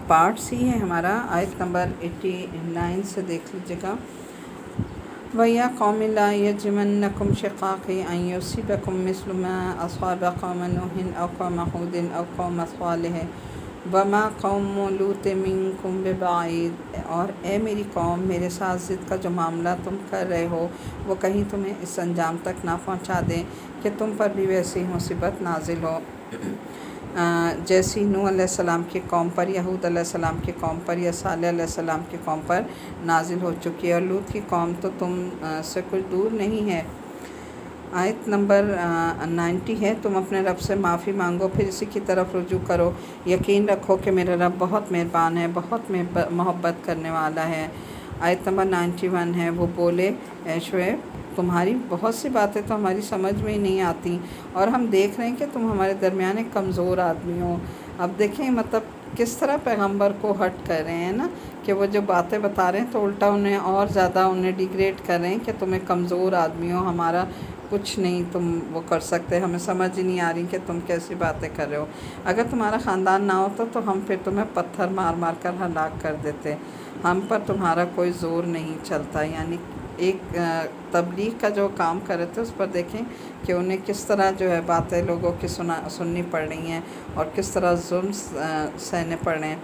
Part سی ہے ہمارا، آیت نمبر 89 سے دیکھ لیجیے گا۔ وَيَا قَوْمِ لَا يَجْرِمَنَّكُمْ شِقَاقِي أَن يُصِيبَكُم مِّثْلُ مَا أَصَابَ قَوْمَ نُوحٍ أَوْ قَوْمَ هُودٍ أَوْ قَوْمَ صَالِحٍ وَمَا قَوْمُ لُوطٍ مِّنكُم بِبَعِيدٍ۔ اور اے میری قوم، میرے ساتھ ضد کا جو معاملہ تم کر رہے ہو وہ کہیں تمہیں اس انجام تک نہ پہنچا دیں کہ تم پر بھی ویسی مصیبت نازل ہو جیسی نوح علیہ السلام کی قوم پر، یا ہود علیہ السلام کی قوم پر، یا صالح علیہ السلام کی قوم پر نازل ہو چکی ہے، اور لوط کی قوم تو تم سے کچھ دور نہیں ہے۔ آیت نمبر 90 ہے، تم اپنے رب سے معافی مانگو، پھر اسی کی طرف رجوع کرو، یقین رکھو کہ میرا رب بہت مہربان ہے، بہت محبت کرنے والا ہے۔ آیت نمبر 91 ہے، وہ بولے اے شعیب، تمہاری بہت سی باتیں تو ہماری سمجھ میں ہی نہیں آتی، اور ہم دیکھ رہے ہیں کہ تم ہمارے درمیان ایک کمزور آدمی ہو۔ اب دیکھیں مطلب کس طرح پیغمبر کو ہرٹ کر رہے ہیں نا، کہ وہ جو باتیں بتا رہے ہیں تو الٹا انہیں اور زیادہ انہیں ڈیگریڈ کر رہے ہیں کہ تم ایک کمزور آدمی ہو، ہمارا کچھ نہیں تم وہ کر سکتے، ہمیں سمجھ ہی نہیں آ رہی کہ تم کیسی باتیں کر رہے ہو۔ اگر تمہارا خاندان نہ ہوتا تو ہم پھر تمہیں پتھر مار مار کر ہلاک کر دیتے، ہم پر تمہارا کوئی زور نہیں چلتا۔ یعنی ایک تبلیغ کا جو کام کر رہے تھے اس پر دیکھیں کہ انہیں کس طرح جو ہے باتیں لوگوں کی سننی پڑ رہی ہیں اور کس طرح ظلم سہنے پڑ رہے ہیں۔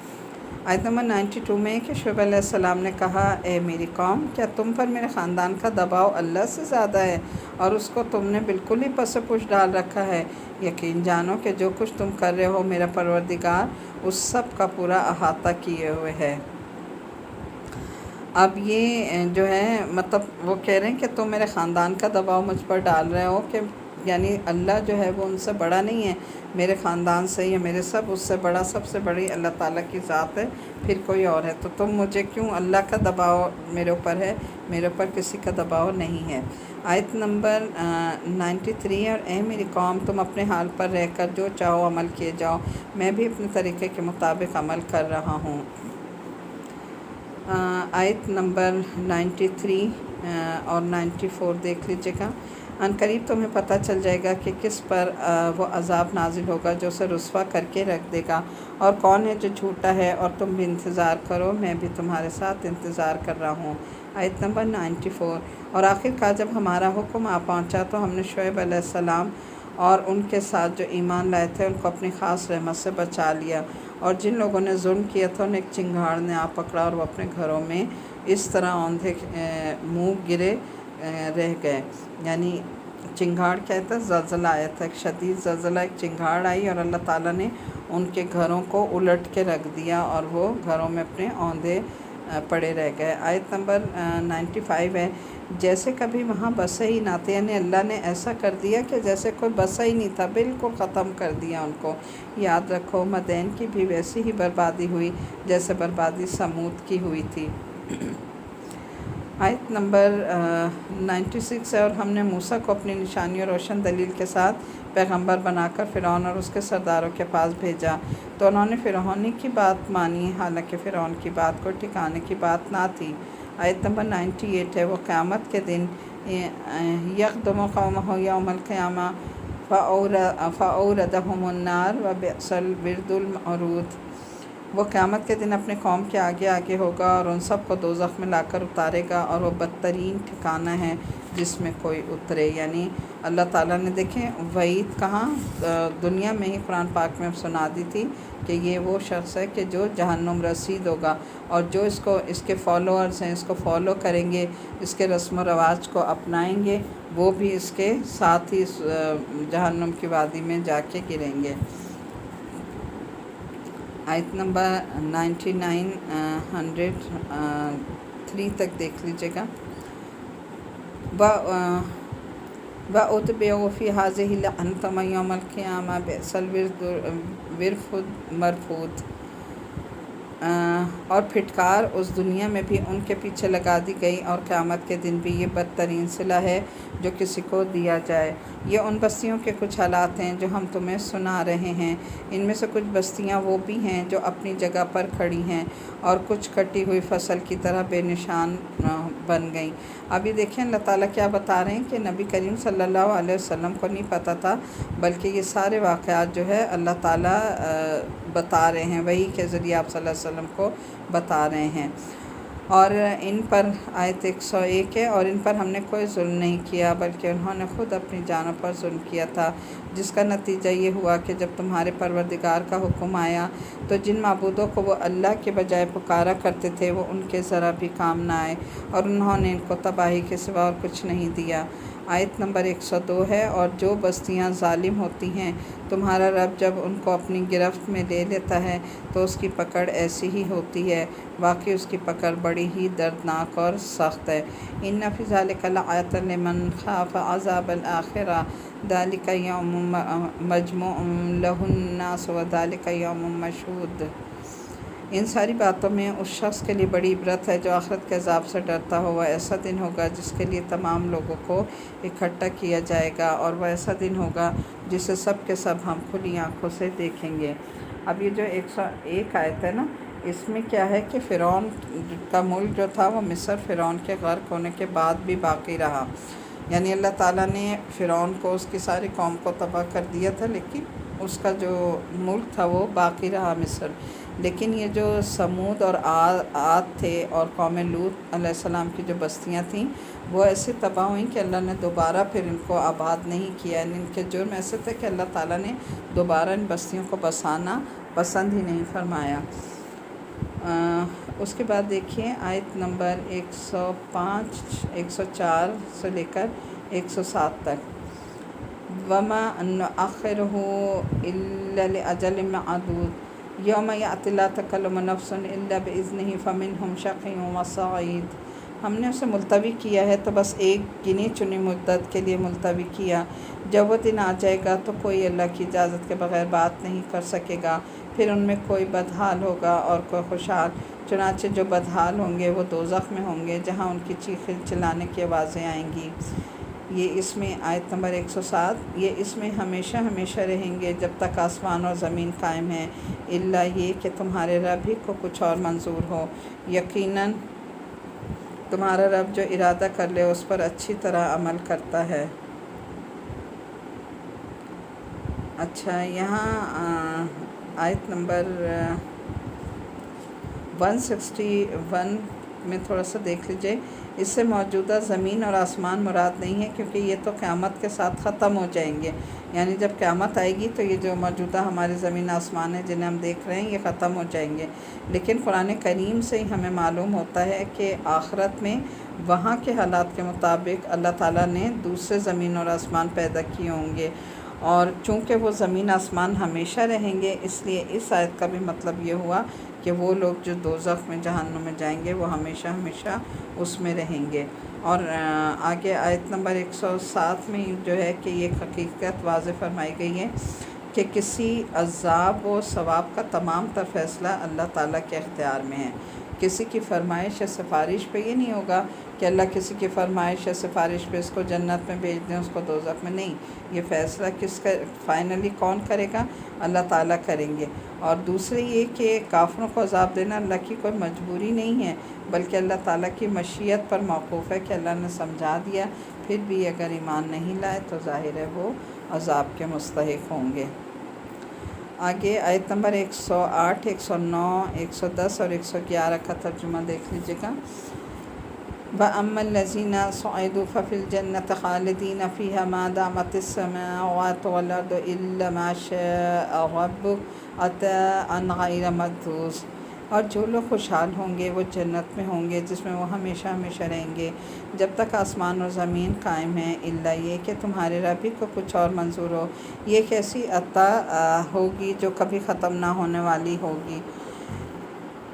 آیت نمبر 92 میں کہ شعیب علیہ السلام نے کہا اے میری قوم، کیا تم پر میرے خاندان کا دباؤ اللہ سے زیادہ ہے اور اس کو تم نے بالکل ہی پس پش ڈال رکھا ہے؟ یقین جانو کہ جو کچھ تم کر رہے ہو میرا پروردگار اس سب کا پورا احاطہ کیے ہوئے ہے۔ اب یہ جو ہے مطلب وہ کہہ رہے ہیں کہ تم میرے خاندان کا دباؤ مجھ پر ڈال رہے ہو، کہ یعنی اللہ جو ہے وہ ان سے بڑا نہیں ہے، میرے خاندان سے یا میرے اس سے بڑا، سب سے بڑی اللہ تعالیٰ کی ذات ہے، پھر کوئی اور ہے، تو تم مجھے کیوں، اللہ کا دباؤ میرے اوپر ہے، میرے اوپر کسی کا دباؤ نہیں ہے۔ آیت نمبر 93 اور اے میری قوم، تم اپنے حال پر رہ کر جو چاہو عمل کیے جاؤ، میں بھی اپنے طریقے کے مطابق عمل کر رہا ہوں۔ آیت نمبر 93 اور 94 دیکھ لیجیے گا۔ ان قریب تمہیں پتہ چل جائے گا کہ کس پر وہ عذاب نازل ہوگا جو اسے رسوا کر کے رکھ دے گا، اور کون ہے جو جھوٹا ہے، اور تم بھی انتظار کرو، میں بھی تمہارے ساتھ انتظار کر رہا ہوں۔ آیت نمبر 94 اور آخر کار جب ہمارا حکم آ پہنچا تو ہم نے شعیب علیہ السلام اور ان کے ساتھ جو ایمان لائے تھے ان کو اپنی خاص رحمت سے بچا لیا، اور جن لوگوں نے ظلم کیا تھا انہیں ایک چنگھاڑ نے آ پکڑا اور وہ اپنے گھروں میں اس طرح اوندھے منہ گرے رہ گئے۔ یعنی چنگھاڑ کہتا ہے زلزلہ آیا تھا، ایک شدید زلزلہ، ایک چنگھاڑ آئی اور اللہ تعالیٰ نے ان کے گھروں کو الٹ کے رکھ دیا اور وہ گھروں میں اپنے اوندھے پڑے رہ گئے۔ آیت نمبر 95 ہے، جیسے کبھی وہاں بسے ہی نہ تھے، یعنی اللہ نے ایسا کر دیا کہ جیسے کوئی بسا ہی نہیں تھا، بالکل ختم کر دیا ان کو۔ یاد رکھو مدین کی بھی ویسی ہی بربادی ہوئی جیسے بربادی سمود کی ہوئی تھی۔ آیت نمبر 96 ہے، اور ہم نے موسیٰ کو اپنی نشانی اور روشن دلیل کے ساتھ پیغمبر بنا کر فرعون اور اس کے سرداروں کے پاس بھیجا، تو انہوں نے فرعون کی بات مانی، حالانکہ فرعون کی بات کو ٹھکانے کی بات نہ تھی۔ آیت نمبر 98 ہے، وہ قیامت کے دن یقدم قومہ یوم القیامہ فأوردہم النار وبئس الورد المورود۔ وہ قیامت کے دن اپنے قوم کے آگے آگے ہوگا اور ان سب کو دوزخ میں لا کر اتارے گا، اور وہ بدترین ٹھکانہ ہے جس میں کوئی اترے۔ یعنی اللہ تعالیٰ نے دیکھیں وعید کہاں دنیا میں ہی قرآن پاک میں سنا دی تھی کہ یہ وہ شخص ہے کہ جو جہنم رسید ہوگا، اور جو اس کے فالوورز ہیں، اس کو فالو کریں گے، اس کے رسم و رواج کو اپنائیں گے، وہ بھی اس کے ساتھ ہی جہنم کی وادی میں جا کے گریں گے۔ آیت نمبر 99 103 تک دیکھ لیجیے گا۔ وَأُتْبِعُوا فِي هَٰذِهِ لَعْنَةً يَوْمَ الْقِيَامَةِ بِئْسَ الْوِرْدُ الْمَرْفُودُ۔ اور پھٹکار اس دنیا میں بھی ان کے پیچھے لگا دی گئی، اور قیامت کے دن بھی یہ بدترین صلہ ہے جو کسی کو دیا جائے۔ یہ ان بستیوں کے کچھ حالات ہیں جو ہم تمہیں سنا رہے ہیں۔ ان میں سے کچھ بستیاں وہ بھی ہیں جو اپنی جگہ پر کھڑی ہیں اور کچھ کٹی ہوئی فصل کی طرح بے نشان بن گئیں۔ اب یہ دیکھیں اللہ تعالیٰ کیا بتا رہے ہیں کہ نبی کریم صلی اللہ علیہ وسلم کو نہیں پتہ تھا، بلکہ یہ سارے واقعات جو ہے اللہ تعالیٰ بتا رہے ہیں، وحی کے ذریعے آپ صلی اللہ علیہ وسلم کو بتا رہے ہیں۔ اور ان پر آیت 101 ہے، اور ان پر ہم نے کوئی ظلم نہیں کیا بلکہ انہوں نے خود اپنی جانوں پر ظلم کیا تھا، جس کا نتیجہ یہ ہوا کہ جب تمہارے پروردگار کا حکم آیا تو جن معبودوں کو وہ اللہ کے بجائے پکارا کرتے تھے وہ ان کے ذرا بھی کام نہ آئے، اور انہوں نے ان کو تباہی کے سوا اور کچھ نہیں دیا۔ آیت نمبر 102 ہے، اور جو بستیاں ظالم ہوتی ہیں تمہارا رب جب ان کو اپنی گرفت میں لے لیتا ہے تو اس کی پکڑ ایسی ہی ہوتی ہے، واقعی اس کی پکڑ بڑی ہی دردناک اور سخت ہے۔ ان فی ذلک لآیۃ لمن خاف عذاب الآخرہ ذلک یوم مجموع لہ الناس وذلک یوم مشہود۔ ان ساری باتوں میں اس شخص کے لیے بڑی عبرت ہے جو آخرت کے عذاب سے ڈرتا ہو۔ وہ ایسا دن ہوگا جس کے لیے تمام لوگوں کو اکٹھا کیا جائے گا، اور وہ ایسا دن ہوگا جسے سب کے سب ہم کھلی آنکھوں سے دیکھیں گے۔ اب یہ جو 101 آیت ہے نا، اس میں کیا ہے کہ فرعون کا ملک جو تھا وہ مصر فرعون کے غرق ہونے کے بعد بھی باقی رہا، یعنی اللہ تعالیٰ نے فرعون کو اس کی ساری قوم کو تباہ کر دیا تھا، لیکن اس کا جو ملک تھا وہ باقی رہا مصر۔ لیکن یہ جو سمود اور عاد تھے اور قوم لوط علیہ السلام کی جو بستیاں تھیں وہ ایسے تباہ ہوئیں کہ اللہ نے دوبارہ پھر ان کو آباد نہیں کیا، یعنی ان کے جرم ایسے تھے کہ اللہ تعالیٰ نے دوبارہ ان بستیوں کو بسانا پسند ہی نہیں فرمایا۔ اس کے بعد دیکھیے آیت نمبر 105 104 سے لے کر 107 تک۔ وَمَا نُؤَخِّرُهُ إِلَّا لِأَجَلٍ مَّعْدُودٍ يَوْمَ يَأْتِ لَا تَكَلُّمُ نَفْسٌ إِلَّا بِإِذْنِهِ فَمِنْهُمْ شَقِيٌّ وَسَعِيدٌ۔ ہم نے اسے ملتوی کیا ہے تو بس ایک گنی چنی مدت کے لیے ملتوی کیا، جب وہ دن آ جائے گا تو کوئی اللہ کی اجازت کے بغیر بات نہیں کر سکے گا، پھر ان میں کوئی بدحال ہوگا اور کوئی خوشحال، چنانچہ جو بدحال ہوں گے وہ دوزخ میں ہوں گے جہاں ان کی چیخیں چلانے کی آوازیں آئیں گی۔ یہ اس میں آیت نمبر 107، یہ اس میں ہمیشہ ہمیشہ رہیں گے جب تک آسمان اور زمین قائم ہیں، الا یہ کہ تمہارے رب ہی کو کچھ اور منظور ہو، یقیناً تمہارا رب جو ارادہ کر لے اس پر اچھی طرح عمل کرتا ہے۔ اچھا، یہاں آیت نمبر 161 میں تھوڑا سا دیکھ لیجئے، اس سے موجودہ زمین اور آسمان مراد نہیں ہے کیونکہ یہ تو قیامت کے ساتھ ختم ہو جائیں گے، یعنی جب قیامت آئے گی تو یہ جو موجودہ ہمارے زمین آسمان ہیں جنہیں ہم دیکھ رہے ہیں یہ ختم ہو جائیں گے، لیکن قرآن کریم سے ہی ہمیں معلوم ہوتا ہے کہ آخرت میں وہاں کے حالات کے مطابق اللہ تعالیٰ نے دوسرے زمین اور آسمان پیدا کیے ہوں گے، اور چونکہ وہ زمین آسمان ہمیشہ رہیں گے اس لیے اس آیت کا بھی مطلب یہ ہوا کہ وہ لوگ جو دوزخ میں جہنم میں جائیں گے وہ ہمیشہ ہمیشہ اس میں رہیں گے۔ اور آگے آیت نمبر 107 میں جو ہے کہ یہ حقیقت واضح فرمائی گئی ہے کہ کسی عذاب و ثواب کا تمام تر فیصلہ اللہ تعالیٰ کے اختیار میں ہے۔ کسی کی فرمائش یا سفارش پہ یہ نہیں ہوگا کہ اللہ کسی کی فرمائش یا سفارش پہ اس کو جنت میں بھیج دیں اس کو دوزخ میں، نہیں، یہ فیصلہ کس کا فائنلی کون کرے گا؟ اللہ تعالیٰ کریں گے۔ اور دوسرے یہ کہ کافروں کو عذاب دینا اللہ کی کوئی مجبوری نہیں ہے بلکہ اللہ تعالیٰ کی مشیت پر موقوف ہے کہ اللہ نے سمجھا دیا، پھر بھی اگر ایمان نہیں لائے تو ظاہر ہے وہ عذاب کے مستحق ہوں گے۔ آگے آیت نمبر 108 109 110 اور 111 کا ترجمہ دیکھ لیجیے گا۔ وَأَمَّا الَّذِينَ صُعِدُوا فَفِي الْجَنَّةِ خَالِدِينَ فِيهَا مَا دَامَتِ السَّمَاوَاتُ وَالْأَرْضُ إِلَّا مَا شَاءَ رَبُّكَ عَطَاءً غَيْرَ مَجْذُوذٍ۔ اور جو لوگ خوشحال ہوں گے وہ جنت میں ہوں گے جس میں وہ ہمیشہ ہمیشہ رہیں گے جب تک آسمان اور زمین قائم ہیں، الا یہ کہ تمہارے رب ہی کو کچھ اور منظور ہو۔ یہ ایک ایسی عطا ہوگی جو کبھی ختم نہ ہونے والی ہوگی۔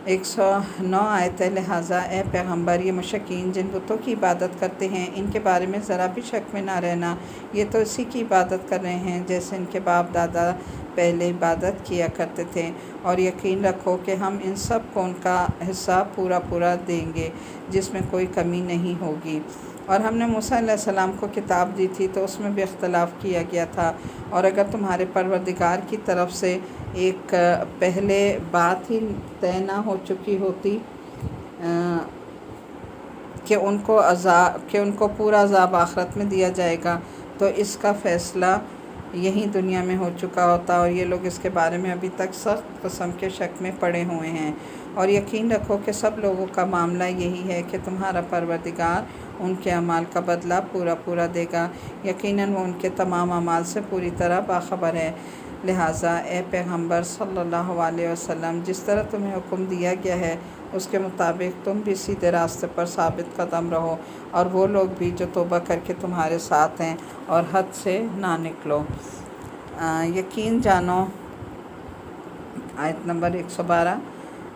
109 آیت ہے، لہٰذا اے پیغمبر یہ مشرکین جن بتوں کی عبادت کرتے ہیں ان کے بارے میں ذرا بھی شک میں نہ رہنا، یہ تو اسی کی عبادت کر رہے ہیں جیسے ان کے باپ دادا پہلے عبادت کیا کرتے تھے، اور یقین رکھو کہ ہم ان سب کو ان کا حصہ پورا پورا دیں گے جس میں کوئی کمی نہیں ہوگی۔ اور ہم نے موسیٰ علیہ السلام کو کتاب دی تھی تو اس میں بھی اختلاف کیا گیا تھا، اور اگر تمہارے پروردگار کی طرف سے ایک پہلے بات ہی طے نہ ہو چکی ہوتی کہ ان کو پورا عذاب آخرت میں دیا جائے گا، تو اس کا فیصلہ یہی دنیا میں ہو چکا ہوتا، اور یہ لوگ اس کے بارے میں ابھی تک سخت قسم کے شک میں پڑے ہوئے ہیں۔ اور یقین رکھو کہ سب لوگوں کا معاملہ یہی ہے کہ تمہارا پروردگار ان کے اعمال کا بدلہ پورا دے گا، یقیناً وہ ان کے تمام اعمال سے پوری طرح باخبر ہے۔ لہٰذا اے پیغمبر صلی اللہ علیہ وسلم، جس طرح تمہیں حکم دیا گیا ہے اس کے مطابق تم بھی سیدھے راستے پر ثابت قدم رہو، اور وہ لوگ بھی جو توبہ کر کے تمہارے ساتھ ہیں، اور حد سے نہ نکلو۔ یقین جانو، آیت نمبر 112،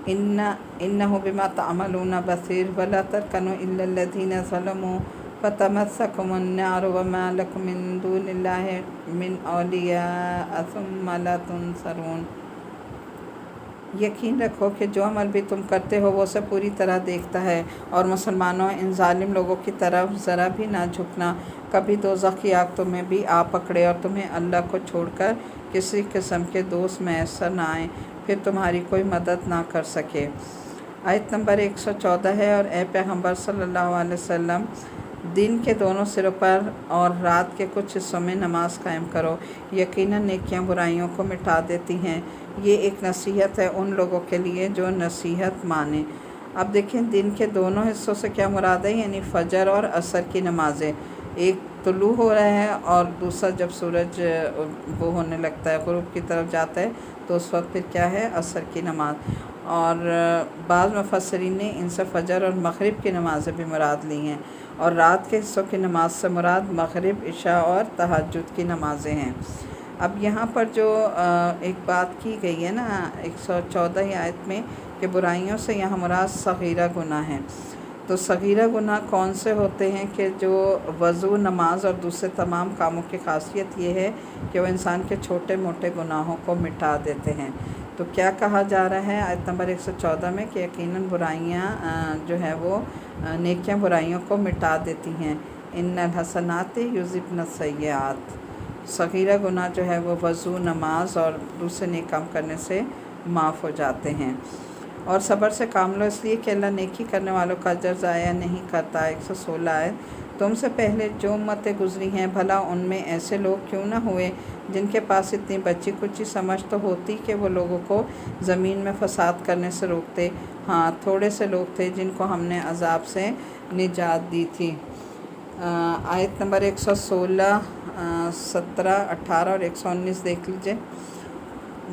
انہ بما تعملون بصیر ولا ترکنوا الی الذین ظلموا فتمسکم النار وما لکم من دون اللہ من اولیاء ثم لا تنصرون۔ یقین رکھو کہ جو عمل بھی تم کرتے ہو وہ اسے پوری طرح دیکھتا ہے، اور مسلمانوں ان ظالم لوگوں کی طرف ذرا بھی نہ جھکنا، کبھی دوزخ کی آگ تمہیں بھی آ پکڑے اور تمہیں اللہ کو چھوڑ کر کسی قسم کے دوست میسر نہ آئیں، پھر تمہاری کوئی مدد نہ کر سکے۔ آیت نمبر 114 ہے، اور اے پیغمبر صلی اللہ علیہ وسلم، دن کے دونوں سروں پر اور رات کے کچھ حصوں میں نماز قائم کرو، یقیناً نیکیاں برائیوں کو مٹا دیتی ہیں۔ یہ ایک نصیحت ہے ان لوگوں کے لیے جو نصیحت مانیں۔ اب دیکھیں دن کے دونوں حصوں سے کیا مراد ہے، یعنی فجر اور عصر کی نمازیں، ایک طلوع ہو رہا ہے اور دوسرا جب سورج وہ ہونے لگتا ہے، غروب کی طرف جاتا ہے، تو اس وقت پھر کیا ہے، عصر کی نماز۔ اور بعض مفسرین نے ان سے فجر اور مغرب کی نمازیں بھی مراد لی ہیں، اور رات کے حصوں کی نماز سے مراد مغرب، عشاء اور تہجد کی نمازیں ہیں۔ اب یہاں پر جو ایک بات کی گئی ہے نا 114 آیت میں، کہ برائیوں سے یہاں مراد صغیرہ گناہ ہیں، تو صغیرہ گناہ کون سے ہوتے ہیں کہ جو وضو، نماز اور دوسرے تمام کاموں کی خاصیت یہ ہے کہ وہ انسان کے چھوٹے موٹے گناہوں کو مٹا دیتے ہیں۔ تو کیا کہا جا رہا ہے آیت نمبر 114 میں، کہ یقیناً برائیاں جو ہے وہ نیکیاں برائیوں کو مٹا دیتی ہیں۔ ان الحسنات یذہبن السیئات، صغیرہ گناہ جو ہے وہ وضو، نماز اور دوسرے نیک کام کرنے سے معاف ہو جاتے ہیں۔ اور صبر سے کام لو، اس لیے کہ اللہ نیکی کرنے والوں کا اجر ضائع نہیں کرتا۔ 116 ہے، تم سے پہلے جو امتیں گزری ہیں، بھلا ان میں ایسے لوگ کیوں نہ ہوئے جن کے پاس اتنی بچی کچی سمجھ تو ہوتی کہ وہ لوگوں کو زمین میں فساد کرنے سے روکتے۔ ہاں، تھوڑے سے لوگ تھے جن کو ہم نے عذاب سے نجات دی تھی۔ آیت نمبر 116، 17، 18 اور 119 دیکھ لیجئے۔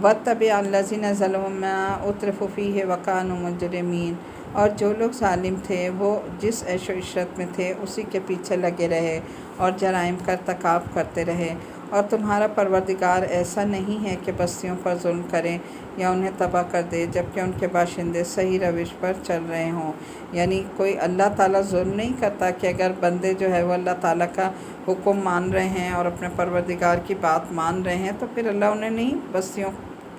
وَاتَّبِعَ الَّذِينَ ظَلَمُوا مَا أُتْرِفُوا فِيهِ وَكَانُوا مُجْرِمِينَ، اور جو لوگ ظالم تھے وہ جس عیش و عشرت میں تھے اسی کے پیچھے لگے رہے اور جرائم کا ارتکاب کرتے رہے۔ اور تمہارا پروردگار ایسا نہیں ہے کہ بستیوں پر ظلم کریں یا انہیں تباہ کر دے جبکہ ان کے باشندے صحیح روش پر چل رہے ہوں۔ یعنی کوئی اللہ تعالیٰ ظلم نہیں کرتا کہ اگر بندے جو ہے وہ اللہ تعالیٰ کا حکم مان رہے ہیں اور اپنے پروردگار کی بات مان رہے ہیں، تو پھر اللہ انہیں نہیں بستیوں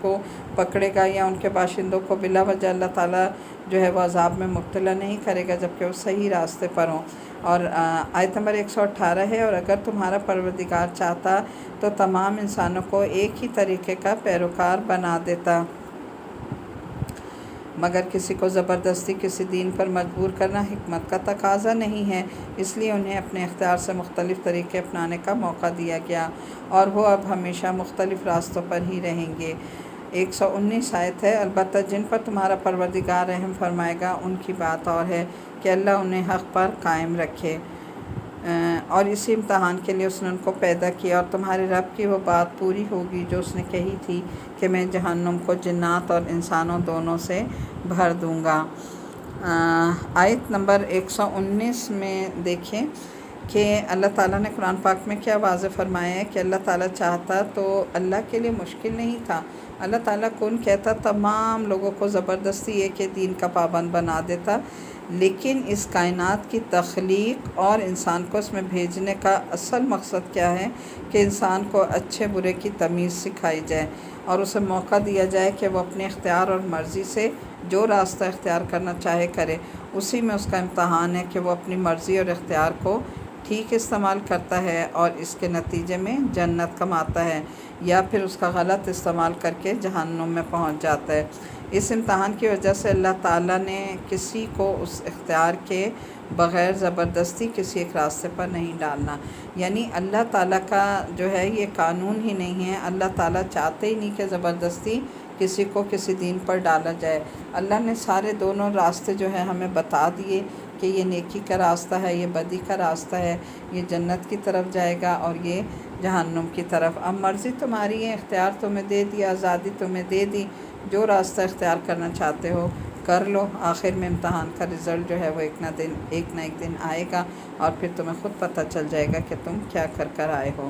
کو پکڑے گا یا ان کے باشندوں کو بلا وجہ اللہ تعالیٰ جو ہے وہ عذاب میں مبتلا نہیں کرے گا جبکہ وہ صحیح راستے پر ہوں۔ اور آیت نمبر 118 ہے، اور اگر تمہارا پروردگار چاہتا تو تمام انسانوں کو ایک ہی طریقے کا پیروکار بنا دیتا، مگر کسی کو زبردستی کسی دین پر مجبور کرنا حکمت کا تقاضا نہیں ہے، اس لیے انہیں اپنے اختیار سے مختلف طریقے اپنانے کا موقع دیا گیا، اور وہ اب ہمیشہ مختلف راستوں پر ہی رہیں گے۔ 119 آیت ہے، البتہ جن پر تمہارا پروردگار رحم فرمائے گا ان کی بات اور ہے کہ اللہ انہیں حق پر قائم رکھے، اور اسی امتحان کے لیے اس نے ان کو پیدا کیا، اور تمہارے رب کی وہ بات پوری ہوگی جو اس نے کہی تھی کہ میں جہنم کو جنات اور انسانوں دونوں سے بھر دوں گا۔ آیت نمبر 119 میں دیکھیں کہ اللہ تعالیٰ نے قرآن پاک میں کیا واضح فرمایا ہے کہ اللہ تعالیٰ چاہتا تو اللہ کے لیے مشکل نہیں تھا، اللہ تعالیٰ کون کہتا تمام لوگوں کو زبردستی ایک دین کا پابند بنا دیتا، لیکن اس کائنات کی تخلیق اور انسان کو اس میں بھیجنے کا اصل مقصد کیا ہے کہ انسان کو اچھے برے کی تمیز سکھائی جائے اور اسے موقع دیا جائے کہ وہ اپنے اختیار اور مرضی سے جو راستہ اختیار کرنا چاہے کرے، اسی میں اس کا امتحان ہے کہ وہ اپنی مرضی اور اختیار کو ٹھیک استعمال کرتا ہے اور اس کے نتیجے میں جنت کماتا ہے، یا پھر اس کا غلط استعمال کر کے جہنم میں پہنچ جاتا ہے۔ اس امتحان کی وجہ سے اللہ تعالیٰ نے کسی کو اس اختیار کے بغیر زبردستی کسی ایک راستے پر نہیں ڈالنا، یعنی اللہ تعالیٰ کا جو ہے یہ قانون ہی نہیں ہے، اللہ تعالیٰ چاہتے ہی نہیں کہ زبردستی کسی کو کسی دین پر ڈالا جائے۔ اللہ نے سارے دونوں راستے جو ہے ہمیں بتا دیے کہ یہ نیکی کا راستہ ہے، یہ بدی کا راستہ ہے، یہ جنت کی طرف جائے گا اور یہ جہنم کی طرف۔ اب مرضی تمہاری ہے، اختیار تمہیں دے دیا، آزادی تمہیں دے دی، جو راستہ اختیار کرنا چاہتے ہو کر لو۔ آخر میں امتحان کا رزلٹ جو ہے وہ ایک نہ ایک دن آئے گا اور پھر تمہیں خود پتہ چل جائے گا کہ تم کیا کر آئے ہو۔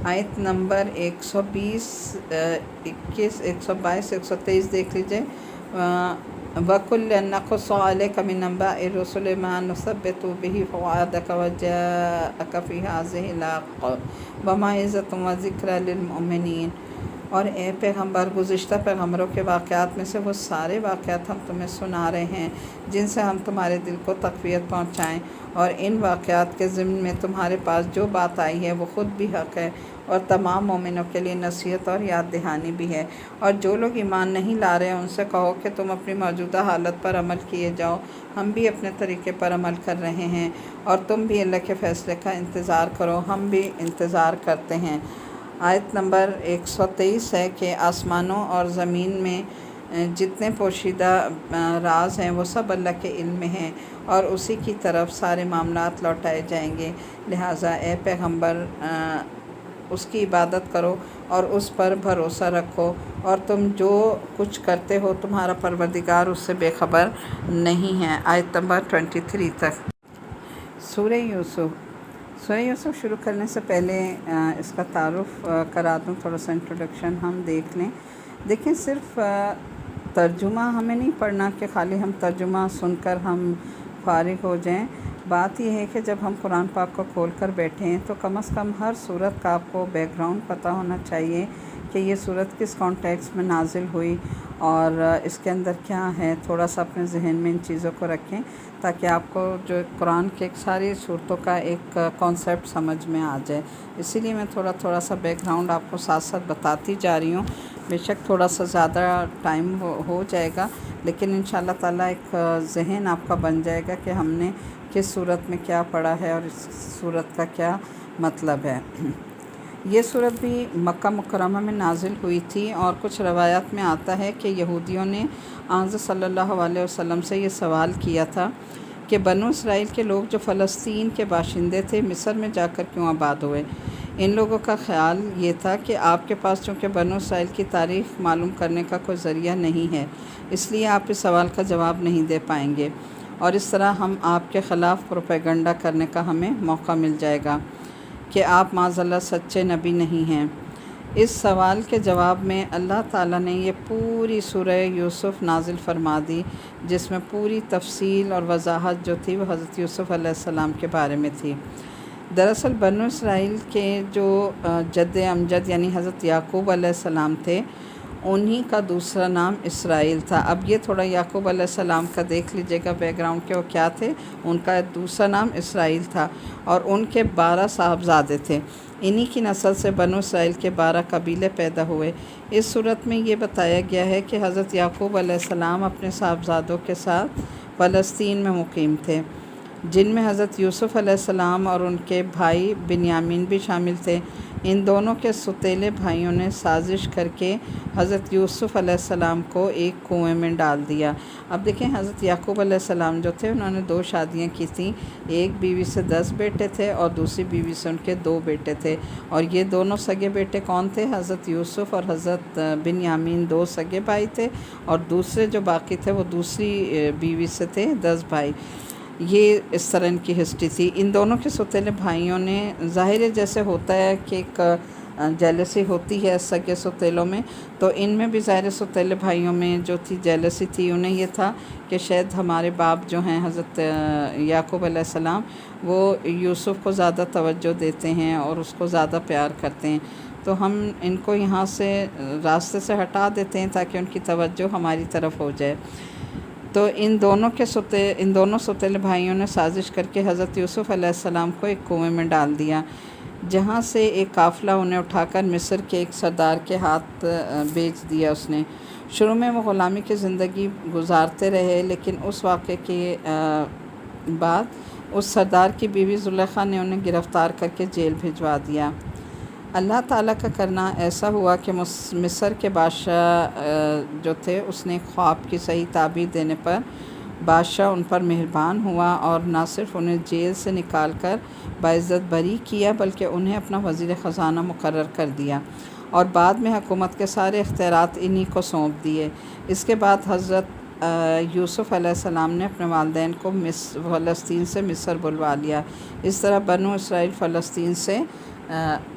آیت نمبر 120، 21، 122، 123 دیکھ لیجئے۔ وَكُلًّا نَقُصُّ عَلَيْكَ مِنْ أَنْبَاءِ الرُّسُلِ مَا نُثَبِّتُ بِهِ فُؤَادَكَ وَجَاءَكَ فِي هَٰذِهِ الْحَقُّ وَمَوْعِظَةٌ وَذِكْرَىٰ لِلْمُؤْمِنِينَ۔ اور اے پیغمبر، گزشتہ پیغمبروں کے واقعات میں سے وہ سارے واقعات ہم تمہیں سنا رہے ہیں جن سے ہم تمہارے دل کو تقویت پہنچائیں، اور ان واقعات کے ضمن میں تمہارے پاس جو بات آئی ہے وہ خود بھی حق ہے اور تمام مومنوں کے لیے نصیحت اور یاد دہانی بھی ہے۔ اور جو لوگ ایمان نہیں لا رہے ان سے کہو کہ تم اپنی موجودہ حالت پر عمل کیے جاؤ، ہم بھی اپنے طریقے پر عمل کر رہے ہیں، اور تم بھی اللہ کے فیصلے کا انتظار کرو، ہم بھی انتظار کرتے ہیں۔ آیت نمبر 123 ہے کہ آسمانوں اور زمین میں جتنے پوشیدہ راز ہیں وہ سب اللہ کے علم میں ہیں اور اسی کی طرف سارے معاملات لوٹائے جائیں گے، لہٰذا اے پیغمبر اس کی عبادت کرو اور اس پر بھروسہ رکھو، اور تم جو کچھ کرتے ہو تمہارا پروردگار اس سے بے خبر نہیں ہے۔ آیت نمبر 23 تک۔ سورہ یوسف شروع کرنے سے پہلے اس کا تعارف کرا دوں، تھوڑا سا انٹروڈکشن ہم دیکھ لیں۔ دیکھیں، صرف ترجمہ ہمیں نہیں پڑھنا کہ خالی ہم ترجمہ سن کر ہم فارغ ہو جائیں۔ بات یہ ہے کہ جب ہم قرآن پاک کو کھول کر بیٹھے ہیں تو کم از کم ہر صورت کا آپ کو بیک گراؤنڈ پتہ ہونا چاہیے کہ یہ صورت کس کانٹیکسٹ میں نازل ہوئی اور اس کے اندر کیا ہے۔ تھوڑا سا اپنے ذہن میں ان چیزوں کو رکھیں تاکہ آپ کو جو قرآن کے ساری صورتوں کا ایک کانسیپٹ سمجھ میں آ جائے۔ اسی لیے میں تھوڑا سا بیک گراؤنڈ آپ کو ساتھ ساتھ بتاتی جا رہی ہوں۔ بے شک تھوڑا سا زیادہ ٹائم ہو جائے گا، لیکن انشاءاللہ تعالیٰ ایک ذہن آپ کا بن جائے گا کہ ہم نے کس صورت میں کیا پڑھا ہے اور اس صورت کا کیا مطلب ہے۔ یہ صورت بھی مکہ مکرمہ میں نازل ہوئی تھی، اور کچھ روایات میں آتا ہے کہ یہودیوں نے آنظر صلی اللہ علیہ وسلم سے یہ سوال کیا تھا کہ بنو اسرائیل کے لوگ جو فلسطین کے باشندے تھے مصر میں جا کر کیوں آباد ہوئے؟ ان لوگوں کا خیال یہ تھا کہ آپ کے پاس چونکہ بنو اسرائیل کی تاریخ معلوم کرنے کا کوئی ذریعہ نہیں ہے، اس لیے آپ اس سوال کا جواب نہیں دے پائیں گے، اور اس طرح ہم آپ کے خلاف پروپیگنڈا کرنے کا ہمیں موقع مل جائے گا کہ آپ معاذ اللہ سچے نبی نہیں ہیں۔ اس سوال کے جواب میں اللہ تعالیٰ نے یہ پوری سورہ یوسف نازل فرما دی، جس میں پوری تفصیل اور وضاحت جو تھی وہ حضرت یوسف علیہ السلام کے بارے میں تھی۔ دراصل بنو اسرائیل کے جو جد امجد یعنی حضرت یعقوب علیہ السلام تھے، انہی کا دوسرا نام اسرائیل تھا۔ اب یہ تھوڑا یعقوب علیہ السلام کا دیکھ لیجئے گا بیک گراؤنڈ کے وہ کیا تھے۔ ان کا دوسرا نام اسرائیل تھا اور ان کے 12 صاحبزادے تھے۔ انہی کی نسل سے بنو اسرائیل کے 12 قبیلے پیدا ہوئے۔ اس صورت میں یہ بتایا گیا ہے کہ حضرت یعقوب علیہ السلام اپنے صاحبزادوں کے ساتھ فلسطین میں مقیم تھے، جن میں حضرت یوسف علیہ السلام اور ان کے بھائی بنیامین بھی شامل تھے۔ ان دونوں کے سوتیلے بھائیوں نے سازش کر کے حضرت یوسف علیہ السلام کو ایک کنویں میں ڈال دیا۔ اب دیکھیں، حضرت یعقوب علیہ السلام جو تھے انہوں نے 2 شادیاں کی تھیں۔ ایک بیوی سے 10 بیٹے تھے اور دوسری بیوی سے ان کے 2 بیٹے تھے، اور یہ دونوں سگے بیٹے کون تھے؟ حضرت یوسف اور حضرت بنیامین 2 سگے بھائی تھے، اور دوسرے جو باقی تھے وہ دوسری بیوی سے تھے 10 بھائی۔ یہ اس طرح ان کی ہسٹری تھی۔ ان دونوں کے سوتیلے بھائیوں نے ظاہر جیسے ہوتا ہے کہ ایک جیلسی ہوتی ہے سگے سوتیلوں میں، تو ان میں بھی ظاہر سوتیلے بھائیوں میں جو تھی جیلسی تھی۔ انہیں یہ تھا کہ شاید ہمارے باپ جو ہیں حضرت یعقوب علیہ السلام وہ یوسف کو زیادہ توجہ دیتے ہیں اور اس کو زیادہ پیار کرتے ہیں، تو ہم ان کو یہاں سے راستے سے ہٹا دیتے ہیں تاکہ ان کی توجہ ہماری طرف ہو جائے۔ تو ان دونوں ستیلے بھائیوں نے سازش کر کے حضرت یوسف علیہ السلام کو ایک کنویں میں ڈال دیا، جہاں سے ایک قافلہ انہیں اٹھا کر مصر کے ایک سردار کے ہاتھ بیچ دیا اس نے۔ شروع میں وہ غلامی کی زندگی گزارتے رہے، لیکن اس واقعے کے بعد اس سردار کی بیوی زلیخا نے انہیں گرفتار کر کے جیل بھجوا دیا۔ اللہ تعالیٰ کا کرنا ایسا ہوا کہ مصر کے بادشاہ جو تھے اس نے خواب کی صحیح تعبیر دینے پر بادشاہ ان پر مہربان ہوا، اور نہ صرف انہیں جیل سے نکال کر باعزت بری کیا بلکہ انہیں اپنا وزیر خزانہ مقرر کر دیا، اور بعد میں حکومت کے سارے اختیارات انہی کو سونپ دیے۔ اس کے بعد حضرت یوسف علیہ السلام نے اپنے والدین کو فلسطین سے مصر بلوا لیا۔ اس طرح بنو اسرائیل فلسطین سے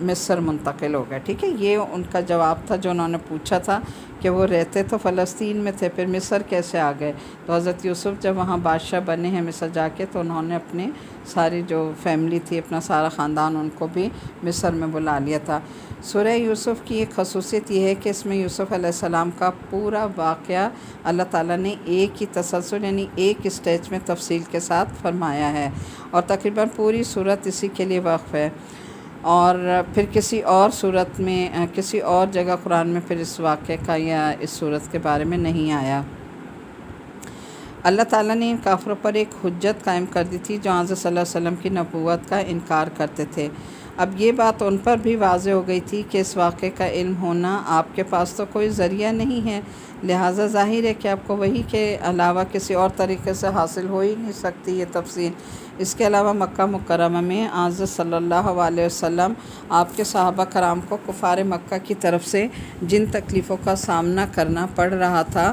مصر منتقل ہو گئے۔ ٹھیک ہے، یہ ان کا جواب تھا جو انہوں نے پوچھا تھا کہ وہ رہتے تو فلسطین میں تھے، پھر مصر کیسے آ گئے؟ تو حضرت یوسف جب وہاں بادشاہ بنے ہیں مصر جا کے، تو انہوں نے اپنے ساری جو فیملی تھی، اپنا سارا خاندان، ان کو بھی مصر میں بلا لیا تھا۔ سورہ یوسف کی ایک خصوصیت یہ ہے کہ اس میں یوسف علیہ السلام کا پورا واقعہ اللہ تعالیٰ نے ایک ہی تسلسل یعنی ایک اسٹیج میں تفصیل کے ساتھ فرمایا ہے، اور تقریباً پوری صورت اسی کے لیے وقف ہے، اور پھر کسی اور صورت میں کسی اور جگہ قرآن میں پھر اس واقعے کا یا اس صورت کے بارے میں نہیں آیا۔ اللہ تعالیٰ نے ان کافروں پر ایک حجت قائم کر دی تھی جو حضرت صلی اللہ علیہ وسلم کی نبوت کا انکار کرتے تھے۔ اب یہ بات ان پر بھی واضح ہو گئی تھی کہ اس واقعے کا علم ہونا آپ کے پاس تو کوئی ذریعہ نہیں ہے، لہٰذا ظاہر ہے کہ آپ کو وحی کے علاوہ کسی اور طریقے سے حاصل ہو ہی نہیں سکتی یہ تفصیل۔ اس کے علاوہ مکہ مکرمہ میں حضرت صلی اللہ علیہ وسلم آپ کے صحابہ کرام کو کفار مکہ کی طرف سے جن تکلیفوں کا سامنا کرنا پڑ رہا تھا،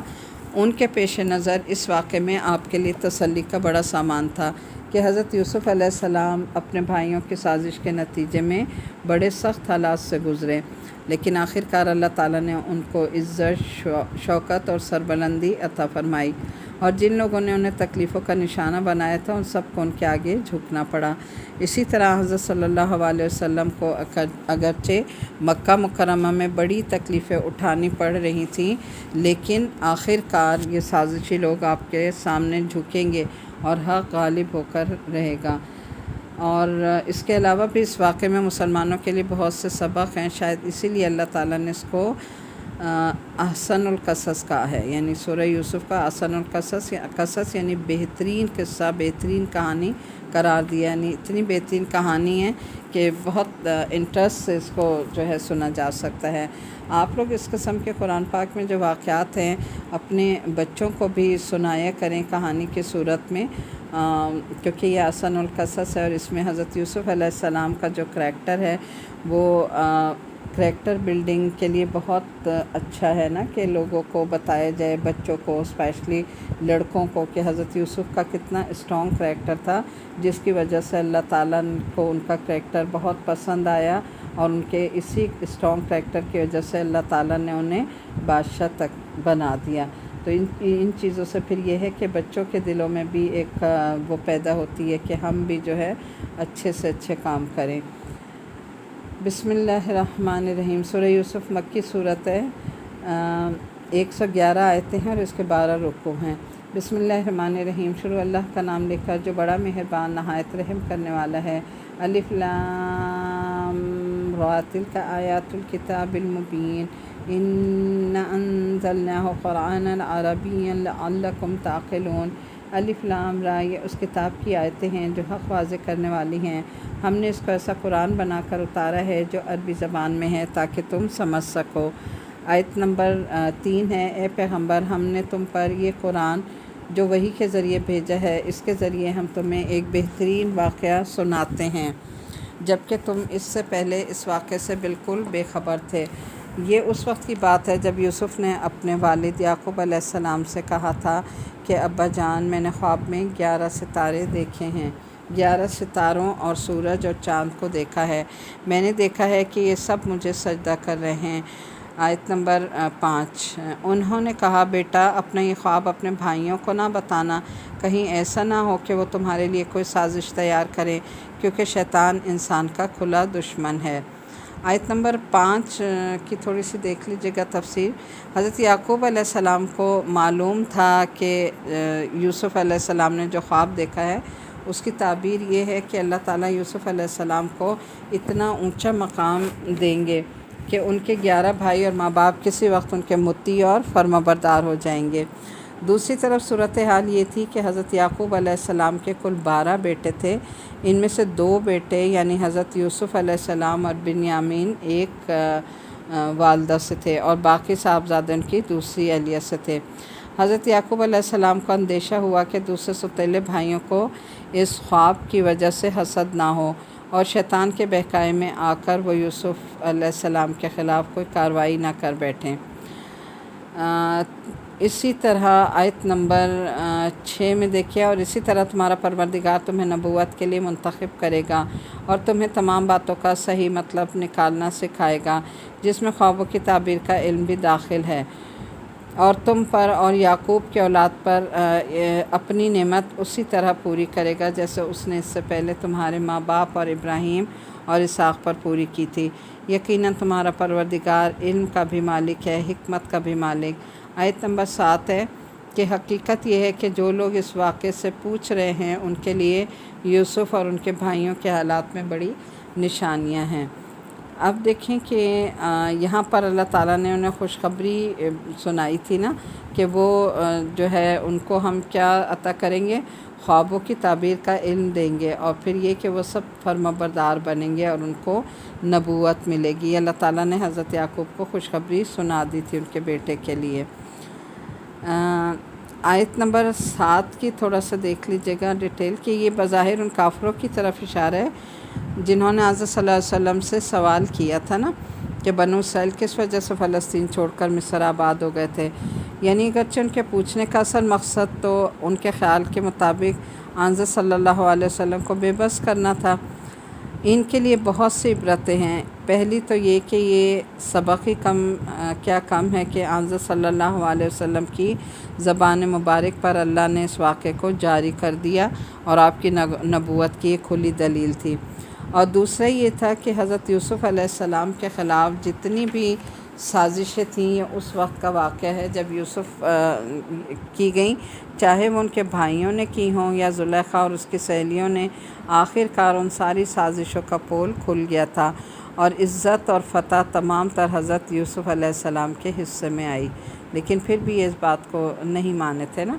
ان کے پیش نظر اس واقعے میں آپ کے لیے تسلی کا بڑا سامان تھا کہ حضرت یوسف علیہ السلام اپنے بھائیوں کی سازش کے نتیجے میں بڑے سخت حالات سے گزرے، لیکن آخر کار اللہ تعالیٰ نے ان کو عزت، شوکت اور سربلندی عطا فرمائی، اور جن لوگوں نے انہیں تکلیفوں کا نشانہ بنایا تھا ان سب کو ان کے آگے جھکنا پڑا۔ اسی طرح حضرت صلی اللہ علیہ وسلم کو اگرچہ مکہ مکرمہ میں بڑی تکلیفیں اٹھانی پڑ رہی تھیں، لیکن آخر کار یہ سازشی لوگ آپ کے سامنے جھکیں گے اور حق غالب ہو کر رہے گا۔ اور اس کے علاوہ بھی اس واقعے میں مسلمانوں کے لیے بہت سے سبق ہیں، شاید اسی لیے اللہ تعالیٰ نے اس کو احسن القصص کہا ہے، یعنی سورہ یوسف کا احسن القصص یعنی بہترین قصہ، بہترین کہانی قرار دیا، یعنی اتنی بہترین کہانی ہے کہ بہت انٹرسٹ سے اس کو جو ہے سنا جا سکتا ہے۔ آپ لوگ اس قسم کے قرآن پاک میں جو واقعات ہیں اپنے بچوں کو بھی سنایا کریں کہانی کی صورت میں، کیونکہ یہ احسن القصص ہے، اور اس میں حضرت یوسف علیہ السلام کا جو کریکٹر ہے وہ کریکٹر بلڈنگ کے لیے بہت اچھا ہے نا، کہ لوگوں کو بتایا جائے، بچوں کو اسپیشلی لڑکوں کو، کہ حضرت یوسف کا کتنا اسٹرانگ کریکٹر تھا، جس کی وجہ سے اللہ تعالیٰ کو ان کا کریکٹر بہت پسند آیا، اور ان کے اسی اسٹرانگ کریکٹر کی وجہ سے اللہ تعالیٰ نے انہیں بادشاہ تک بنا دیا۔ تو ان چیزوں سے پھر یہ ہے کہ بچوں کے دلوں میں بھی ایک وہ پیدا ہوتی ہے کہ ہم بھی جو ہے اچھے سے اچھے کام کریں۔ بسم اللہ الرحمن الرحیم۔ سورہ یوسف مکی صورت ہے، 111 آیتیں ہیں اور اس کے 12 رکوع ہیں۔ بسم اللہ الرحمن الرحیم۔ شروع اللہ کا نام لے کر جو بڑا مہربان نہایت رحم کرنے والا ہے۔ الف لام را، تلک آیات الکتاب المبین، انا انزلناہ قرآنا عربیا لعلکم تعقلون۔ الف لام را، یہ اس کتاب کی آیتیں ہیں جو حق واضح کرنے والی ہیں، ہم نے اس کو ایسا قرآن بنا کر اتارا ہے جو عربی زبان میں ہے تاکہ تم سمجھ سکو۔ آیت نمبر 3 ہے، اے پیغمبر ہم نے تم پر یہ قرآن جو وحی کے ذریعے بھیجا ہے، اس کے ذریعے ہم تمہیں ایک بہترین واقعہ سناتے ہیں، جبکہ تم اس سے پہلے اس واقعے سے بالکل بے خبر تھے۔ یہ اس وقت کی بات ہے جب یوسف نے اپنے والد یعقوب علیہ السلام سے کہا تھا کہ ابا جان، میں نے خواب میں 11 ستارے دیکھے ہیں، 11 ستاروں اور سورج اور چاند کو دیکھا ہے، میں نے دیکھا ہے کہ یہ سب مجھے سجدہ کر رہے ہیں۔ آیت نمبر 5، انہوں نے کہا بیٹا اپنا یہ خواب اپنے بھائیوں کو نہ بتانا، کہیں ایسا نہ ہو کہ وہ تمہارے لیے کوئی سازش تیار کریں، کیونکہ شیطان انسان کا کھلا دشمن ہے۔ آیت نمبر 5 کی تھوڑی سی دیکھ لیجیے گا تفسیر۔ حضرت یعقوب علیہ السلام کو معلوم تھا کہ یوسف علیہ السلام نے جو خواب دیکھا ہے اس کی تعبیر یہ ہے کہ اللہ تعالیٰ یوسف علیہ السلام کو اتنا اونچا مقام دیں گے کہ ان کے 11 بھائی اور ماں باپ کسی وقت ان کے مطیع اور فرمانبردار ہو جائیں گے۔ دوسری طرف صورتحال یہ تھی کہ حضرت یعقوب علیہ السلام کے کل 12 بیٹے تھے، ان میں سے 2 بیٹے یعنی حضرت یوسف علیہ السلام اور بنیامین ایک والدہ سے تھے اور باقی صاحبزادے ان کی دوسری اہلیہ سے تھے۔ حضرت یعقوب علیہ السلام کو اندیشہ ہوا کہ دوسرے سوتیلے بھائیوں کو اس خواب کی وجہ سے حسد نہ ہو اور شیطان کے بہکاوے میں آ کر وہ یوسف علیہ السلام کے خلاف کوئی کارروائی نہ کر بیٹھیں۔ اسی طرح آیت نمبر 6 میں دیکھیے، اور اسی طرح تمہارا پروردگار تمہیں نبوت کے لیے منتخب کرے گا اور تمہیں تمام باتوں کا صحیح مطلب نکالنا سکھائے گا جس میں خوابوں کی تعبیر کا علم بھی داخل ہے، اور تم پر اور یعقوب کے اولاد پر اپنی نعمت اسی طرح پوری کرے گا جیسے اس نے اس سے پہلے تمہارے ماں باپ اور ابراہیم اور اسحاق پر پوری کی تھی۔ یقیناً تمہارا پروردگار علم کا بھی مالک ہے، حکمت کا بھی مالک۔ آیت نمبر 7 ہے کہ حقیقت یہ ہے کہ جو لوگ اس واقعے سے پوچھ رہے ہیں ان کے لیے یوسف اور ان کے بھائیوں کے حالات میں بڑی نشانیاں ہیں۔ اب دیکھیں کہ یہاں پر اللہ تعالیٰ نے انہیں خوشخبری سنائی تھی نا کہ وہ جو ہے ان کو ہم کیا عطا کریں گے، خوابوں کی تعبیر کا علم دیں گے، اور پھر یہ کہ وہ سب فرمانبردار بنیں گے اور ان کو نبوت ملے گی۔ اللہ تعالیٰ نے حضرت یعقوب کو خوشخبری سنا دی تھی ان کے بیٹے کے لیے۔ آیت نمبر 7 کی تھوڑا سا دیکھ لیجیے گا ڈیٹیل کہ یہ بظاہر ان کافروں کی طرف اشارہ ہے جنہوں نے حضرت صلی اللہ علیہ وسلم سے سوال کیا تھا نا کہ بنو اسرائیل کس وجہ سے فلسطین چھوڑ کر مصر آباد ہو گئے تھے، یعنی اگرچہ ان کے پوچھنے کا اصل مقصد تو ان کے خیال کے مطابق حضرت صلی اللہ علیہ وسلم کو بے بس کرنا تھا۔ ان کے لیے بہت سی عبرتیں ہیں۔ پہلی تو یہ کہ یہ سبق ہی کم ہے کہ حضرت صلی اللہ علیہ وسلم کی زبان مبارک پر اللہ نے اس واقعے کو جاری کر دیا اور آپ کی نبوت کی ایک کھلی دلیل تھی۔ اور دوسرا یہ تھا کہ حضرت یوسف علیہ السلام کے خلاف جتنی بھی سازشیں تھیں یہ اس وقت کا واقعہ ہے جب یوسف کی گئیں، چاہے وہ ان کے بھائیوں نے کی ہوں یا زلیخا اور اس کی سہیلیوں نے، آخر کار ان ساری سازشوں کا پول کھل گیا تھا اور عزت اور فتح تمام تر حضرت یوسف علیہ السلام کے حصے میں آئی، لیکن پھر بھی یہ اس بات کو نہیں مانے تھے نا۔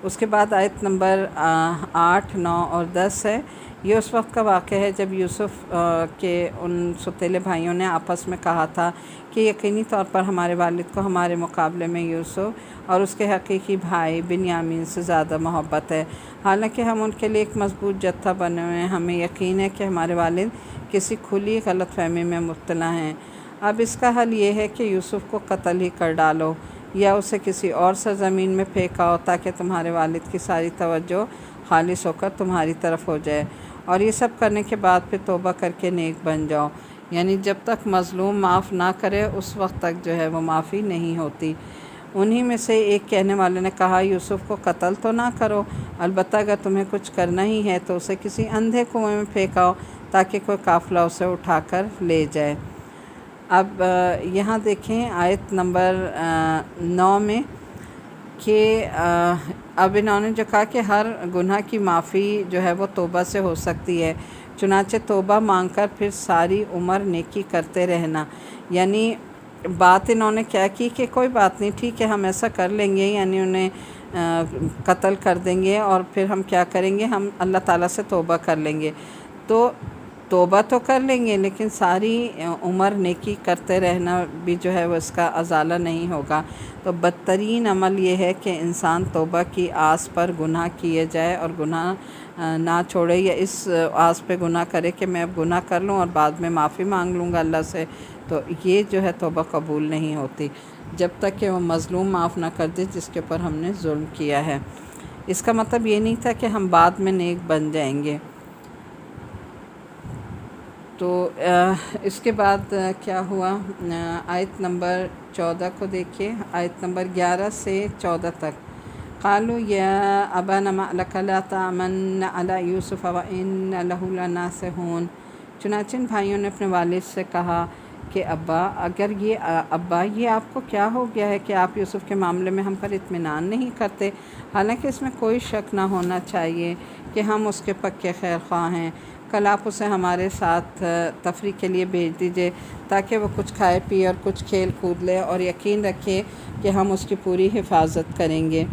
اس کے بعد آیت نمبر 8، 9 اور 10 ہے۔ یہ اس وقت کا واقعہ ہے جب یوسف کے ان ستیلے بھائیوں نے آپس میں کہا تھا کہ یقینی طور پر ہمارے والد کو ہمارے مقابلے میں یوسف اور اس کے حقیقی بھائی بنیامین سے زیادہ محبت ہے، حالانکہ ہم ان کے لیے ایک مضبوط جتھا بنے ہوئے ہیں۔ ہمیں یقین ہے کہ ہمارے والد کسی کھلی غلط فہمی میں مبتلا ہیں۔ اب اس کا حل یہ ہے کہ یوسف کو قتل ہی کر ڈالو یا اسے کسی اور سرزمین میں پھینکاؤ تاکہ تمہارے والد کی ساری توجہ خالص ہو کر تمہاری طرف ہو جائے، اور یہ سب کرنے کے بعد پھر توبہ کر کے نیک بن جاؤ۔ یعنی جب تک مظلوم معاف نہ کرے اس وقت تک جو ہے وہ معافی نہیں ہوتی۔ انہی میں سے ایک کہنے والے نے کہا یوسف کو قتل تو نہ کرو، البتہ اگر تمہیں کچھ کرنا ہی ہے تو اسے کسی اندھے کنویں میں پھینکاؤ تاکہ کوئی قافلہ اسے اٹھا کر لے جائے۔ اب یہاں دیکھیں آیت نمبر 9 میں کہ اب انہوں نے جو کہا کہ ہر گناہ کی معافی جو ہے وہ توبہ سے ہو سکتی ہے، چنانچہ توبہ مانگ کر پھر ساری عمر نیکی کرتے رہنا۔ یعنی بات انہوں نے کیا کی کہ کوئی بات نہیں، ٹھیک ہے ہم ایسا کر لیں گے، یعنی انہیں قتل کر دیں گے اور پھر ہم کیا کریں گے، ہم اللہ تعالیٰ سے توبہ کر لیں گے۔ تو توبہ تو کر لیں گے لیکن ساری عمر نیکی کرتے رہنا بھی جو ہے وہ اس کا ازالہ نہیں ہوگا۔ تو بدترین عمل یہ ہے کہ انسان توبہ کی آس پر گناہ کیے جائے اور گناہ نہ چھوڑے، یا اس آس پہ گناہ کرے کہ میں اب گناہ کر لوں اور بعد میں معافی مانگ لوں گا اللہ سے، تو یہ جو ہے توبہ قبول نہیں ہوتی جب تک کہ وہ مظلوم معاف نہ کر دے جس کے اوپر ہم نے ظلم کیا ہے۔ اس کا مطلب یہ نہیں تھا کہ ہم بعد میں نیک بن جائیں گے۔ تو اس کے بعد کیا ہوا، آیت نمبر 14 کو دیکھیے، آیت نمبر 11 سے 14 تک۔ قالوا یا ابانا ما لک لا تأمنا علی یوسف وإنا لہ لناصحون، چنانچہ ان بھائیوں نے اپنے والد سے کہا کہ ابا یہ آپ کو کیا ہو گیا ہے کہ آپ یوسف کے معاملے میں ہم پر اطمینان نہیں کرتے، حالانکہ اس میں کوئی شک نہ ہونا چاہیے کہ ہم اس کے پکے خیر خواہ ہیں۔ کل آپ اسے ہمارے ساتھ تفریح کے لیے بھیج دیجئے تاکہ وہ کچھ کھائے پیے اور کچھ کھیل کود لے، اور یقین رکھے کہ ہم اس کی پوری حفاظت کریں گے۔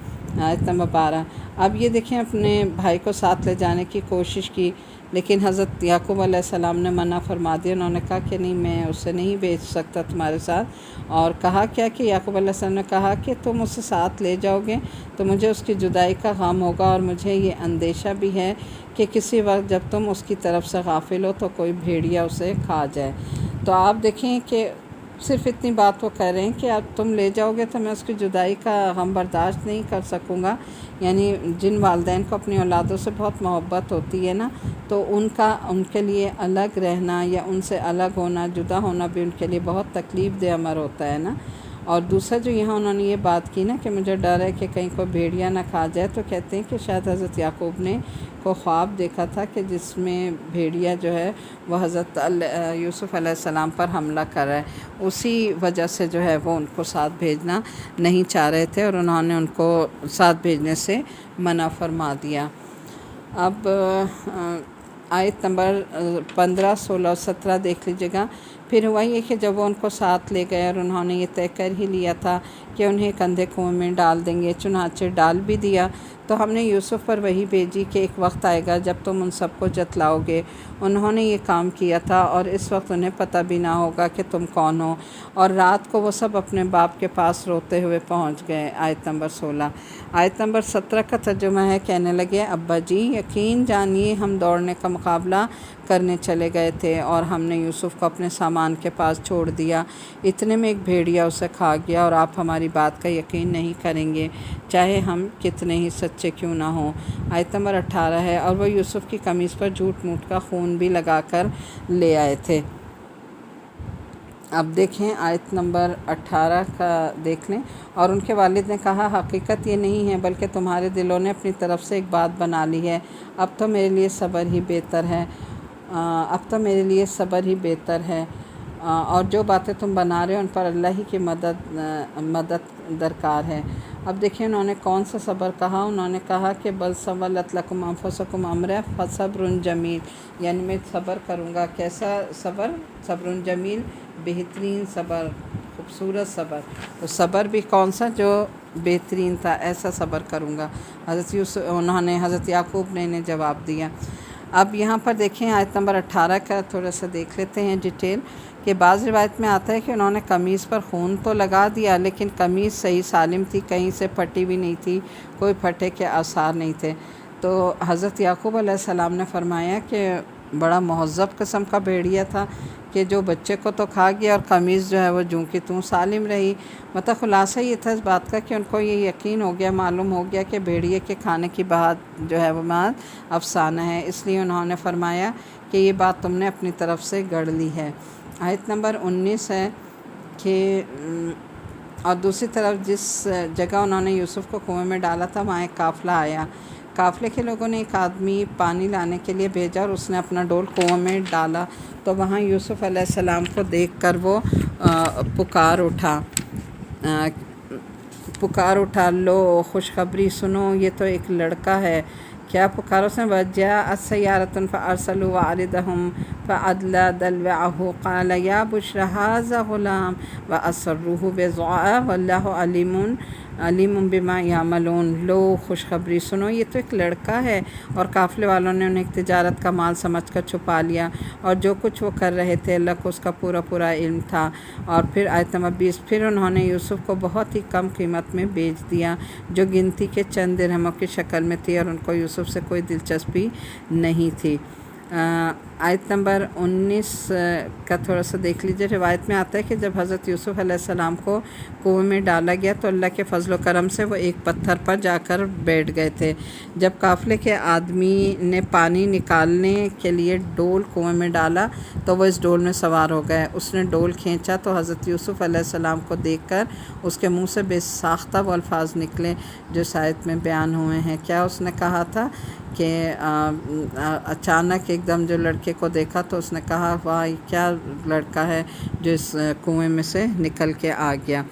آیت نمبر 12۔ اب یہ دیکھیں، اپنے بھائی کو ساتھ لے جانے کی کوشش کی، لیکن حضرت یعقوب علیہ السلام نے منع فرما دیا۔ انہوں نے کہا کہ نہیں، میں اسے نہیں بھیج سکتا تمہارے ساتھ۔ اور کہا کیا کہ یعقوب علیہ السلام نے کہا کہ تم اسے ساتھ لے جاؤ گے تو مجھے اس کی جدائی کا غم ہوگا، اور مجھے یہ اندیشہ بھی ہے کہ کسی وقت جب تم اس کی طرف سے غافل ہو تو کوئی بھیڑیا اسے کھا جائے۔ تو آپ دیکھیں کہ صرف اتنی بات وہ کہہ رہے ہیں کہ اب تم لے جاؤ گے تو میں اس کی جدائی کا غم برداشت نہیں کر سکوں گا۔ یعنی جن والدین کو اپنی اولادوں سے بہت محبت ہوتی ہے نا، تو ان کے لیے الگ رہنا یا ان سے الگ ہونا، جدا ہونا بھی ان کے لیے بہت تکلیف دہ امر ہوتا ہے نا۔ اور دوسرا جو یہاں انہوں نے یہ بات کی نا کہ مجھے ڈر ہے کہ کہیں کوئی بھیڑیا نہ کھا جائے، تو کہتے ہیں کہ شاید حضرت یعقوب نے کو خواب دیکھا تھا کہ جس میں بھیڑیا جو ہے وہ حضرت یوسف علیہ السلام پر حملہ کر رہا ہے، اسی وجہ سے جو ہے وہ ان کو ساتھ بھیجنا نہیں چاہ رہے تھے، اور انہوں نے ان کو ساتھ بھیجنے سے منع فرما دیا۔ اب آیت نمبر 15، 16 اور 17 دیکھ لیجیے گا۔ پھر ہوا یہ کہ جب وہ ان کو ساتھ لے گئے اور انہوں نے یہ طے کر ہی لیا تھا کہ انہیں ایک اندھے کنویں میں ڈال دیں گے، چنانچہ ڈال بھی دیا، تو ہم نے یوسف پر وحی بھیجی کہ ایک وقت آئے گا جب تم ان سب کو جتلاؤ گے۔ انہوں نے یہ کام کیا تھا اور اس وقت انہیں پتہ بھی نہ ہوگا کہ تم کون ہو۔ اور رات کو وہ سب اپنے باپ کے پاس روتے ہوئے پہنچ گئے۔ آیت نمبر 16۔ آیت نمبر 17 کا ترجمہ ہے، کہنے لگے ابا جی یقین جانیے ہم دوڑنے کا مقابلہ کرنے چلے گئے تھے اور ہم نے یوسف کو اپنے سامان کے پاس چھوڑ دیا، اتنے میں ایک بھیڑیا اسے کھا گیا، اور آپ ہماری بات کا یقین نہیں کریں گے چاہے ہم کتنے ہی سچے کیوں نہ ہوں۔ آیت نمبر 18 ہے، اور وہ یوسف کی قمیص پر جھوٹ موٹ کا خون بھی لگا کر لے آئے تھے۔ اب دیکھیں آیت نمبر 18 کا دیکھ لیں۔ اور ان کے والد نے کہا حقیقت یہ نہیں ہے بلکہ تمہارے دلوں نے اپنی طرف سے ایک بات بنا لی ہے، اب تو میرے لیے صبر ہی بہتر ہے، اور جو باتیں تم بنا رہے ہو ان پر اللہ ہی کی مدد درکار ہے۔ اب دیکھیں انہوں نے کون سا صبر کہا، انہوں نے کہا کہ بل سولت لکم انفسکم امرا فصبر جمیل، یعنی میں صبر کروں گا۔ کیسا صبر؟ صبر جمیل، بہترین صبر، خوبصورت صبر۔ تو صبر بھی کون سا؟ جو بہترین تھا، ایسا صبر کروں گا۔ حضرت یعقوب نے انہیں جواب دیا۔ اب یہاں پر دیکھیں آیت نمبر 18 کا تھوڑا سا دیکھ لیتے ہیں ڈیٹیل، کہ بعض روایت میں آتا ہے کہ انہوں نے قمیص پر خون تو لگا دیا لیکن قمیص صحیح سالم تھی، کہیں سے پھٹی بھی نہیں تھی، کوئی پھٹے کے آثار نہیں تھے۔ تو حضرت یعقوب علیہ السلام نے فرمایا کہ بڑا مہذب قسم کا بھیڑیا تھا کہ جو بچے کو تو کھا گیا اور قمیص جو ہے وہ جوں کی توں سالم رہی۔ مطلب خلاصہ یہ تھا اس بات کا کہ ان کو یہ یقین ہو گیا، معلوم ہو گیا کہ بھیڑیے کے کھانے کی بات جو ہے وہ بات افسانہ ہے، اس لیے انہوں نے فرمایا کہ یہ بات تم نے اپنی طرف سے گڑھ لی ہے۔ آیت نمبر 19 ہے کہ اور دوسری طرف جس جگہ انہوں نے یوسف کو کنویں میں ڈالا تھا وہاں ایک قافلہ آیا، قافلے کے لوگوں نے ایک آدمی پانی لانے کے لیے بھیجا اور اس نے اپنا ڈول کنویں میں ڈالا، تو وہاں یوسف علیہ السلام کو دیکھ کر وہ پکار اٹھا لو خوشخبری سنو، یہ تو ایک لڑکا ہے۔ کیا پکارو سے وجاءت سیارۃ فارسلوا واردہم فادلی دلوه قال یا بشری ھذا غلام واسروه بضاعۃ واللہ علیم بما یعملون۔ لو خوشخبری سنو، یہ تو ایک لڑکا ہے، اور قافلے والوں نے انہیں ایک تجارت کا مال سمجھ کر چھپا لیا، اور جو کچھ وہ کر رہے تھے اللہ کو اس کا پورا پورا علم تھا۔ اور پھر آیت نمبر 20، پھر انہوں نے یوسف کو بہت ہی کم قیمت میں بیچ دیا جو گنتی کے چند درہموں کی شکل میں تھی، اور ان کو یوسف سے کوئی دلچسپی نہیں تھی۔ آیت نمبر 19 کا تھوڑا سا دیکھ لیجیے۔ روایت میں آتا ہے کہ جب حضرت یوسف علیہ السلام کو کنویں میں ڈالا گیا تو اللہ کے فضل و کرم سے وہ ایک پتھر پر جا کر بیٹھ گئے تھے۔ جب قافلے کے آدمی نے پانی نکالنے کے لیے ڈول کنویں میں ڈالا تو وہ اس ڈول میں سوار ہو گئے۔ اس نے ڈول کھینچا تو حضرت یوسف علیہ السلام کو دیکھ کر اس کے منہ سے بے ساختہ وہ الفاظ نکلے جو اس آیت میں بیان ہوئے ہیں۔ کیا اس نے کہا تھا کہ اچانک ایک دم جو لڑکے کو دیکھا تو اس نے کہا واہ کیا لڑکا ہے جو اس کنویں میں سے نکل کے آ گیا۔